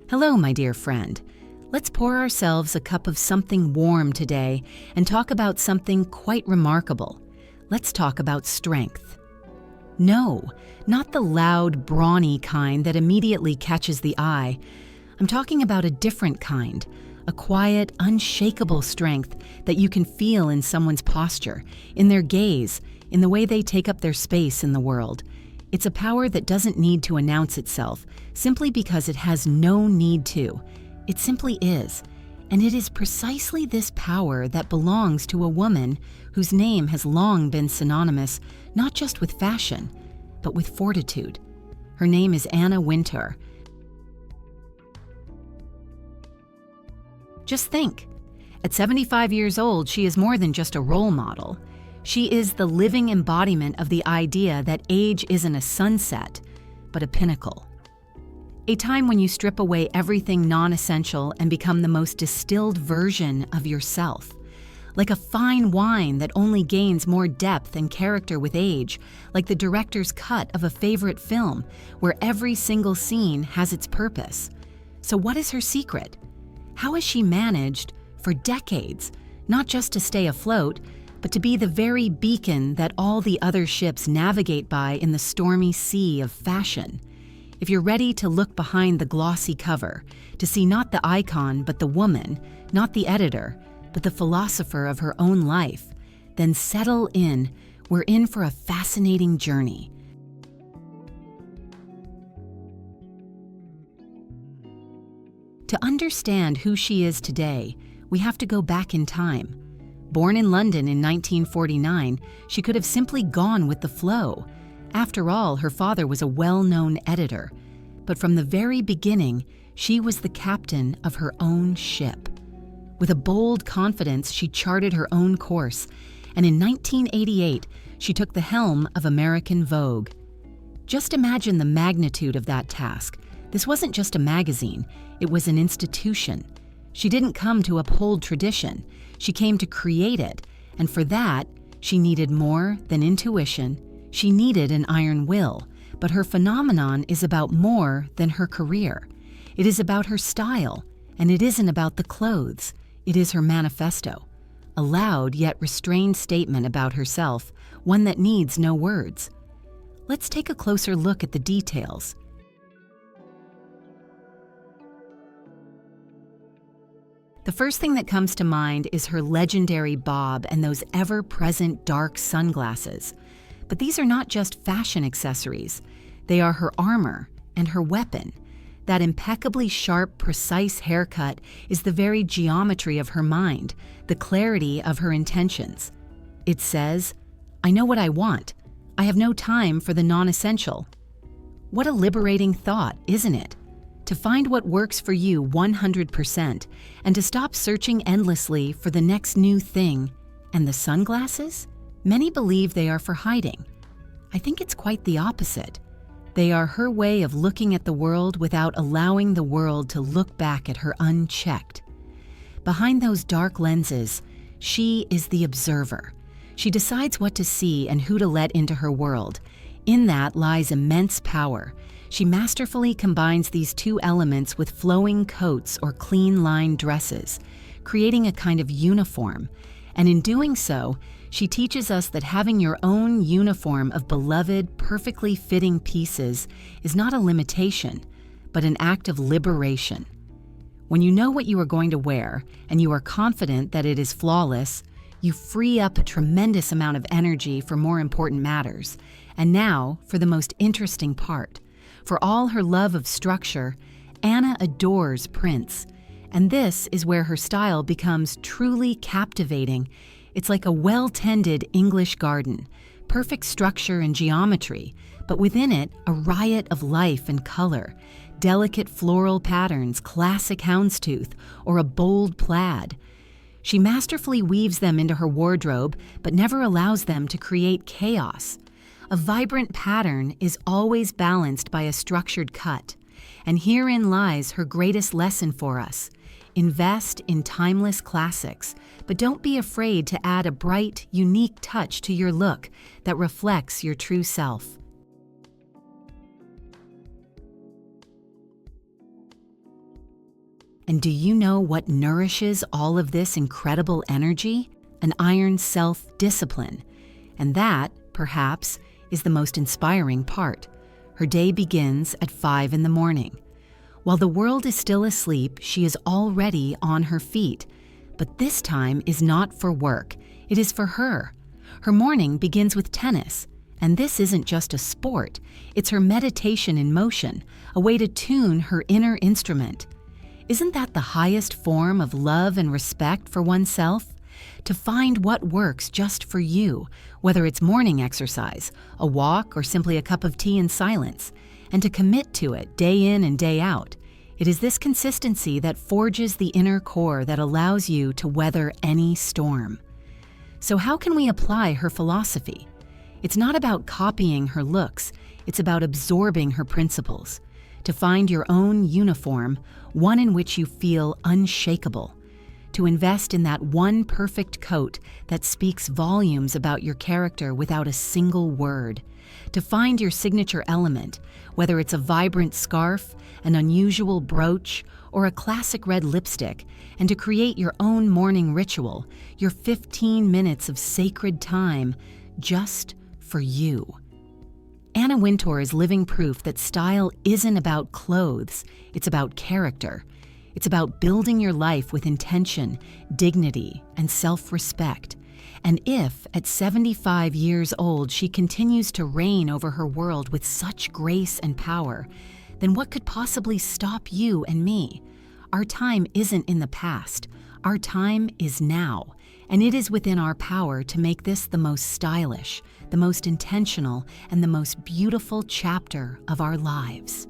Hello, my dear friend. Let's pour ourselves a cup of something warm today and talk about something quite remarkable. Let's talk about strength. No, not the loud, brawny kind that immediately catches the eye. I'm talking about a different kind, a quiet, unshakable strength that you can feel in someone's posture, in their gaze, in the way they take up their space in the world. It's a power that doesn't need to announce itself, simply because it has no need to. It simply is. And it is precisely this power that belongs to a woman whose name has long been synonymous not just with fashion, but with fortitude. Her name is Anna Wintour. Just think, at 75 years old, she is more than just a role model. She is the living embodiment of the idea that age isn't a sunset, but a pinnacle. A time when you strip away everything non-essential and become the most distilled version of yourself. Like a fine wine that only gains more depth and character with age, like the director's cut of a favorite film, where every single scene has its purpose. So what is her secret? How has she managed, for decades, not just to stay afloat, but to be the very beacon that all the other ships navigate by in the stormy sea of fashion? If you're ready to look behind the glossy cover, to see not the icon but the woman, not the editor, but the philosopher of her own life, then settle in. We're in for a fascinating journey. To understand who she is today, we have to go back in time. Born in London in 1949, she could have simply gone with the flow. After all, her father was a well-known editor. But from the very beginning, she was the captain of her own ship. With a bold confidence, she charted her own course, and in 1988, she took the helm of American Vogue. Just imagine the magnitude of that task. This wasn't just a magazine, it was an institution. She didn't come to uphold tradition, she came to create it, and for that, she needed more than intuition. She needed an iron will, but her phenomenon is about more than her career. It is about her style, and it isn't about the clothes. It is her manifesto, a loud yet restrained statement about herself, one that needs no words. Let's take a closer look at the details. The first thing that comes to mind is her legendary bob and those ever-present dark sunglasses. But these are not just fashion accessories. They are her armor and her weapon. That impeccably sharp, precise haircut is the very geometry of her mind, the clarity of her intentions. It says, "I know what I want. I have no time for the non-essential." What a liberating thought, isn't it? To find what works for you 100% and to stop searching endlessly for the next new thing. And the sunglasses? Many believe they are for hiding. I think it's quite the opposite. They are her way of looking at the world without allowing the world to look back at her unchecked. Behind those dark lenses, she is the observer. She decides what to see and who to let into her world. In that lies immense power. She masterfully combines these two elements with flowing coats or clean-lined dresses, creating a kind of uniform. And in doing so, she teaches us that having your own uniform of beloved, perfectly fitting pieces is not a limitation, but an act of liberation. When you know what you are going to wear, and you are confident that it is flawless, you free up a tremendous amount of energy for more important matters. And now, for the most interesting part. For all her love of structure, Anna adores prints. And this is where her style becomes truly captivating. It's like a well-tended English garden, perfect structure and geometry, but within it, a riot of life and color, delicate floral patterns, classic houndstooth, or a bold plaid. She masterfully weaves them into her wardrobe, but never allows them to create chaos. A vibrant pattern is always balanced by a structured cut, and herein lies her greatest lesson for us. Invest in timeless classics, but don't be afraid to add a bright, unique touch to your look that reflects your true self. And do you know what nourishes all of this incredible energy? An iron self-discipline. And that, perhaps, is the most inspiring part. Her day begins at 5 in the morning. While the world is still asleep, she is already on her feet. But this time is not for work. It is for her. Her morning begins with tennis. And this isn't just a sport. It's her meditation in motion, a way to tune her inner instrument. Isn't that the highest form of love and respect for oneself? To find what works just for you, whether it's morning exercise, a walk, or simply a cup of tea in silence, and to commit to it day in and day out. It is this consistency that forges the inner core that allows you to weather any storm. So how can we apply her philosophy? It's not about copying her looks, it's about absorbing her principles. To find your own uniform, one in which you feel unshakable. To invest in that one perfect coat that speaks volumes about your character without a single word. To find your signature element, whether it's a vibrant scarf, an unusual brooch, or a classic red lipstick, and to create your own morning ritual, your 15 minutes of sacred time, just for you. Anna Wintour is living proof that style isn't about clothes, it's about character. It's about building your life with intention, dignity, and self-respect. And if, at 75 years old, she continues to reign over her world with such grace and power, then what could possibly stop you and me? Our time isn't in the past. Our time is now. And it is within our power to make this the most stylish, the most intentional, and the most beautiful chapter of our lives.